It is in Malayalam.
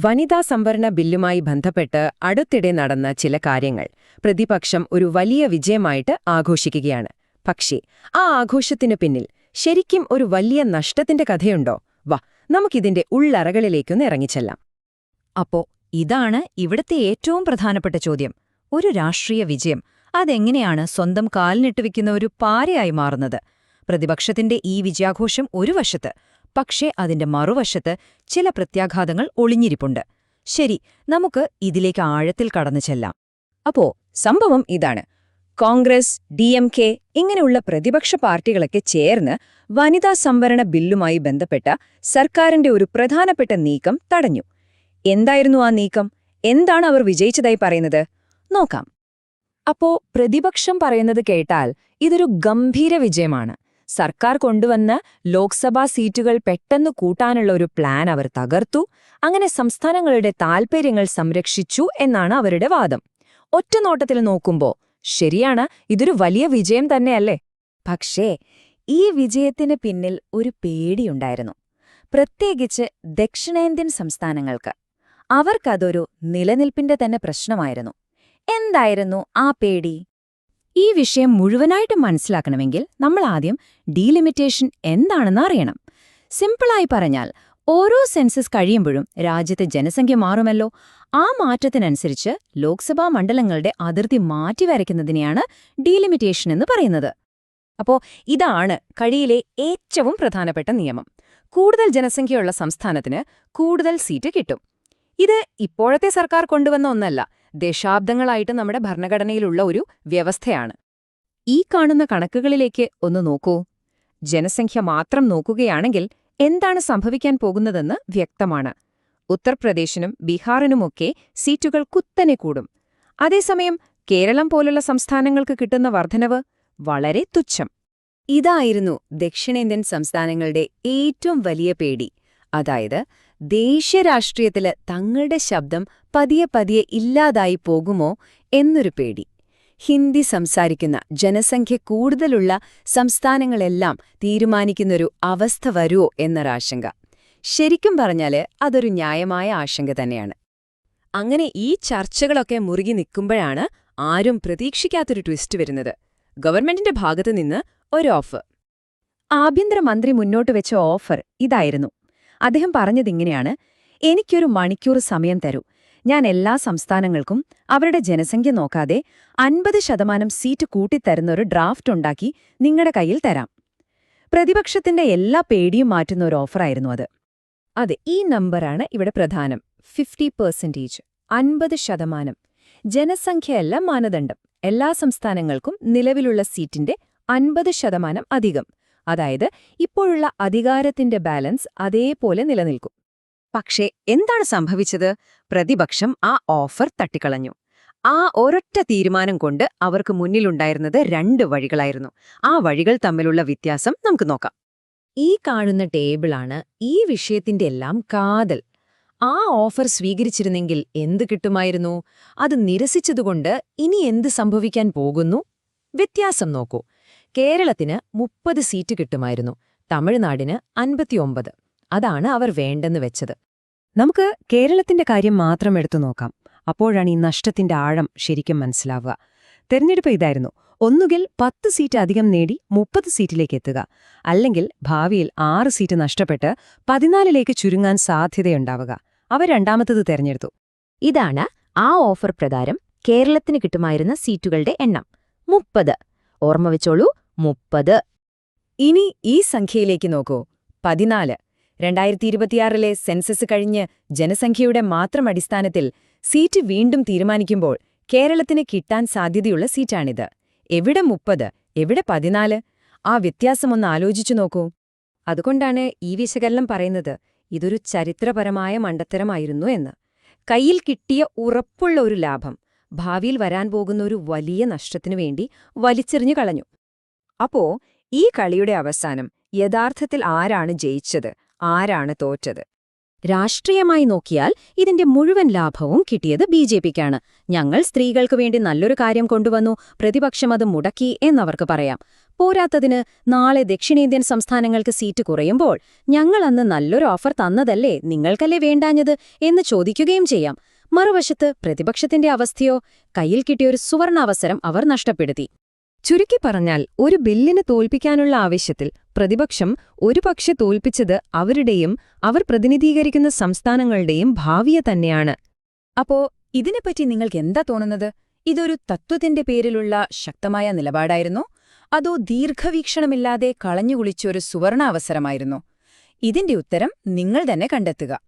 വനിതാ സംവരണ ബില്ലുമായി ബന്ധപ്പെട്ട് അടുത്തിടെ നടന്ന ചില കാര്യങ്ങൾ പ്രതിപക്ഷം ഒരു വലിയ വിജയമായിട്ട് ആഘോഷിക്കുകയാണ്. പക്ഷേ ആ ആഘോഷത്തിനു പിന്നിൽ ശരിക്കും ഒരു വലിയ നഷ്ടത്തിന്റെ കഥയുണ്ടോ? വാ, നമുക്കിതിന്റെ ഉള്ളറകളിലേക്കൊന്ന് ഇറങ്ങിച്ചെല്ലാം. അപ്പോ ഇതാണ് ഇവിടത്തെ ഏറ്റവും പ്രധാനപ്പെട്ട ചോദ്യം. ഒരു രാഷ്ട്രീയ വിജയം അതെങ്ങനെയാണ് സ്വന്തം കാലിനിട്ട് വെക്കുന്ന ഒരു പാരയായി മാറുന്നത്? പ്രതിപക്ഷത്തിന്റെ ഈ വിജയാഘോഷം ഒരു വശത്ത്, പക്ഷേ അതിന്റെ മറുവശത്ത് ചില പ്രത്യാഘാതങ്ങൾ ഒളിഞ്ഞിരിപ്പുണ്ട്. ശരി, നമുക്ക് ഇതിലേക്ക് ആഴത്തിൽ കടന്നു ചെല്ലാം. അപ്പോ സംഭവം ഇതാണ്. കോൺഗ്രസ്, DMK ഇങ്ങനെയുള്ള പ്രതിപക്ഷ പാർട്ടികളൊക്കെ ചേർന്ന് വനിതാ സംവരണ ബില്ലുമായി ബന്ധപ്പെട്ട സർക്കാരിന്റെ ഒരു പ്രധാനപ്പെട്ട നീക്കം തടഞ്ഞു. എന്തായിരുന്നു ആ നീക്കം? എന്താണ് അവർ വിജയിച്ചതായി പറയുന്നത്? നോക്കാം. അപ്പോ പ്രതിപക്ഷം പറയുന്നത് കേട്ടാൽ ഇതൊരു ഗംഭീര വിജയമാണ്. സർക്കാർ കൊണ്ടുവന്ന ലോക്സഭാ സീറ്റുകൾ പെട്ടെന്ന് കൂട്ടാനുള്ള ഒരു പ്ലാൻ അവർ തകർത്തു, അങ്ങനെ സംസ്ഥാനങ്ങളുടെ താൽപര്യങ്ങൾ സംരക്ഷിച്ചു എന്നാണ് അവരുടെ വാദം. ഒറ്റനോട്ടത്തിൽ നോക്കുമ്പോ ശരിയാണ്, ഇതൊരു വലിയ വിജയം തന്നെയല്ലേ? പക്ഷേ ഈ വിജയത്തിന് പിന്നിൽ ഒരു പേടിയുണ്ടായിരുന്നു, പ്രത്യേകിച്ച് ദക്ഷിണേന്ത്യൻ സംസ്ഥാനങ്ങൾക്ക്. അവർക്കതൊരു നിലനിൽപ്പിന്റെ തന്നെ പ്രശ്നമായിരുന്നു. എന്തായിരുന്നു ആ പേടി? ഈ വിഷയം മുഴുവനായിട്ട് മനസ്സിലാക്കണമെങ്കിൽ നമ്മൾ ആദ്യം ഡീലിമിറ്റേഷൻ എന്താണെന്ന് അറിയണം. സിമ്പിളായി പറഞ്ഞാൽ, ഓരോ സെൻസസ് കഴിയുമ്പോഴും രാജ്യത്തെ ജനസംഖ്യ മാറുമല്ലോ. ആ മാറ്റത്തിനനുസരിച്ച് ലോക്സഭാ മണ്ഡലങ്ങളുടെ അതിർത്തി മാറ്റിവരയ്ക്കുന്നതിനെയാണ് ഡീലിമിറ്റേഷൻ എന്ന് പറയുന്നത്. അപ്പോ ഇതാണ് കഴിയിലെ ഏറ്റവും പ്രധാനപ്പെട്ട നിയമം. കൂടുതൽ ജനസംഖ്യയുള്ള സംസ്ഥാനത്തിന് കൂടുതൽ സീറ്റ് കിട്ടും. ഇത് ഇപ്പോഴത്തെ സർക്കാർ കൊണ്ടുവന്ന ഒന്നല്ല, ദശാബ്ദങ്ങളായിട്ട് നമ്മുടെ ഭരണഘടനയിലുള്ള ഒരു വ്യവസ്ഥയാണ്. ഈ കാണുന്ന കണക്കുകളിലേക്ക് ഒന്ന് നോക്കൂ. ജനസംഖ്യ മാത്രം നോക്കുകയാണെങ്കിൽ എന്താണ് സംഭവിക്കാൻ പോകുന്നതെന്ന് വ്യക്തമാണ്. ഉത്തർപ്രദേശിനും ബീഹാറിനുമൊക്കെ സീറ്റുകൾ കുത്തനെ കൂടും. അതേസമയം കേരളം പോലുള്ള സംസ്ഥാനങ്ങൾക്ക് കിട്ടുന്ന വർധനവ് വളരെ തുച്ഛം. ഇതായിരുന്നു ദക്ഷിണേന്ത്യൻ സംസ്ഥാനങ്ങളുടെ ഏറ്റവും വലിയ പേടി. അതായത് ദേശീയ രാഷ്ട്രീയത്തില് തങ്ങളുടെ ശബ്ദം പതിയെ പതിയെ ഇല്ലാതായി പോകുമോ എന്നൊരു പേടി. ഹിന്ദി സംസാരിക്കുന്ന ജനസംഖ്യ കൂടുതലുള്ള സംസ്ഥാനങ്ങളെല്ലാം തീരുമാനിക്കുന്നൊരു അവസ്ഥ വരുമോ എന്നൊരാശങ്ക. ശരിക്കും പറഞ്ഞാല് അതൊരു ന്യായമായ ആശങ്ക തന്നെയാണ്. അങ്ങനെ ഈ ചർച്ചകളൊക്കെ മുറുകി നിൽക്കുമ്പോഴാണ് ആരും പ്രതീക്ഷിക്കാത്തൊരു ട്വിസ്റ്റ് വരുന്നത്. ഗവൺമെന്റിന്റെ ഭാഗത്തുനിന്ന് ഒരു ഓഫർ. ആഭ്യന്തരമന്ത്രി മുന്നോട്ട് വെച്ച ഓഫർ ഇതായിരുന്നു. അദ്ദേഹം പറഞ്ഞതിങ്ങനെയാണ്: എനിക്കൊരു മണിക്കൂർ സമയം തരൂ, ഞാൻ എല്ലാ സംസ്ഥാനങ്ങൾക്കും അവരുടെ ജനസംഖ്യ നോക്കാതെ 50% സീറ്റ് കൂട്ടിത്തരുന്ന ഒരു ഡ്രാഫ്റ്റ് ഉണ്ടാക്കി നിങ്ങളുടെ കയ്യിൽ തരാം. പ്രതിപക്ഷത്തിന്റെ എല്ലാ പേടിയും മാറ്റുന്ന ഒരു ഓഫറായിരുന്നു അത്. അതെ, ഈ നമ്പറാണ് ഇവിടെ പ്രധാനം. 50%, 50%. ജനസംഖ്യയല്ല മാനദണ്ഡം. എല്ലാ സംസ്ഥാനങ്ങൾക്കും നിലവിലുള്ള സീറ്റിന്റെ 50% അധികം. അതായത് ഇപ്പോഴുള്ള അധികാരത്തിന്റെ ബാലൻസ് അതേപോലെ നിലനിൽക്കും. പക്ഷേ എന്താണ് സംഭവിച്ചത്? പ്രതിപക്ഷം ആ ഓഫർ തട്ടിക്കളഞ്ഞു. ആ ഒരൊറ്റ തീരുമാനം കൊണ്ട് അവർക്ക് മുന്നിലുണ്ടായിരുന്നത് 2 വഴികളായിരുന്നു. ആ വഴികൾ തമ്മിലുള്ള വ്യത്യാസം നമുക്ക് നോക്കാം. ഈ കാണുന്ന ടേബിളാണ് ഈ വിഷയത്തിന്റെ എല്ലാം കാതൽ. ആ ഓഫർ സ്വീകരിച്ചിരുന്നെങ്കിൽ എന്ത് കിട്ടുമായിരുന്നു? അത് നിരസിച്ചതുകൊണ്ട് ഇനി എന്ത് സംഭവിക്കാൻ പോകുന്നു? വ്യത്യാസം നോക്കൂ. കേരളത്തിന് 30 സീറ്റ് കിട്ടുമായിരുന്നു, തമിഴ്നാടിന് 59. അതാണ് അവർ വേണ്ടെന്ന് വെച്ചത്. നമുക്ക് കേരളത്തിന്റെ കാര്യം മാത്രം എടുത്തു നോക്കാം. അപ്പോഴാണ് ഈ നഷ്ടത്തിന്റെ ആഴം ശരിക്കും മനസ്സിലാവുക. തെരഞ്ഞെടുപ്പ് ഇതായിരുന്നു: ഒന്നുകിൽ 10 സീറ്റ് അധികം നേടി 30 സീറ്റിലേക്ക് എത്തുക, അല്ലെങ്കിൽ ഭാവിയിൽ 6 സീറ്റ് നഷ്ടപ്പെട്ട് 14ലേക്ക് ചുരുങ്ങാൻ സാധ്യതയുണ്ടാവുക. അവർ രണ്ടാമത്തത് തെരഞ്ഞെടുത്തു. ഇതാണ് ആ ഓഫർ പ്രകാരം കേരളത്തിന് കിട്ടുമായിരുന്ന സീറ്റുകളുടെ എണ്ണം: 30. ഓർമ്മ വെച്ചോളൂ, 30. ഇനി ഈ സംഖ്യയിലേക്ക് നോക്കൂ, 14. 2026 സെൻസസ് കഴിഞ്ഞ് ജനസംഖ്യയുടെ മാത്രം അടിസ്ഥാനത്തിൽ സീറ്റ് വീണ്ടും തീരുമാനിക്കുമ്പോൾ കേരളത്തിന് കിട്ടാൻ സാധ്യതയുള്ള സീറ്റാണിത്. എവിടെ 30, എവിടെ 14? ആ വ്യത്യാസമൊന്ന് ആലോചിച്ചു നോക്കൂ. അതുകൊണ്ടാണ് ഈ വിശകലനം പറയുന്നത് ഇതൊരു ചരിത്രപരമായ മണ്ടത്തരമായിരുന്നു എന്ന്. കയ്യിൽ കിട്ടിയ ഉറപ്പുള്ള ഒരു ലാഭം ഭാവിയിൽ വരാൻ പോകുന്ന ഒരു വലിയ നഷ്ടത്തിനു വേണ്ടി വലിച്ചെറിഞ്ഞു കളഞ്ഞു. അപ്പോ ഈ കളിയുടെ അവസാനം യഥാർത്ഥത്തിൽ ആരാണ് ജയിച്ചത്, ആരാണ് തോറ്റത്? രാഷ്ട്രീയമായി നോക്കിയാൽ ഇതിന്റെ മുഴുവൻ ലാഭവും കിട്ടിയത് BJPക്കാണ്. ഞങ്ങൾ സ്ത്രീകൾക്ക് വേണ്ടി നല്ലൊരു കാര്യം കൊണ്ടുവന്നു, പ്രതിപക്ഷം അത് മുടക്കി എന്നവർക്ക് പറയാം. പോരാത്തതിന് നാളെ ദക്ഷിണേന്ത്യൻ സംസ്ഥാനങ്ങൾക്ക് സീറ്റ് കുറയുമ്പോൾ ഞങ്ങൾ അന്ന് നല്ലൊരു ഓഫർ തന്നതല്ലേ, നിങ്ങൾക്കല്ലേ വേണ്ടാഞ്ഞത് എന്ന് ചോദിക്കുകയും ചെയ്യാം. മറുവശത്ത് പ്രതിപക്ഷത്തിന്റെ അവസ്ഥയോ, കയ്യിൽ കിട്ടിയൊരു സുവർണാവസരം അവർ നഷ്ടപ്പെടുത്തി. ചുരുക്കി പറഞ്ഞാൽ, ഒരു ബില്ലിന് തോൽപ്പിക്കാനുള്ള ആവശ്യത്തിൽ പ്രതിപക്ഷം ഒരുപക്ഷെ തോൽപ്പിച്ചത് അവരുടെയും അവർ പ്രതിനിധീകരിക്കുന്ന സംസ്ഥാനങ്ങളുടെയും ഭാവിയെ തന്നെയാണ്. അപ്പോ ഇതിനെപ്പറ്റി നിങ്ങൾക്ക് എന്താ തോന്നുന്നത്? ഇതൊരു തത്വത്തിന്റെ പേരിലുള്ള ശക്തമായ നിലപാടായിരുന്നോ, അതോ ദീർഘവീക്ഷണമില്ലാതെ കളഞ്ഞുകുളിച്ചൊരു സുവർണാവസരമായിരുന്നോ? ഇതിന്റെ ഉത്തരം നിങ്ങൾ തന്നെ കണ്ടെത്തുക.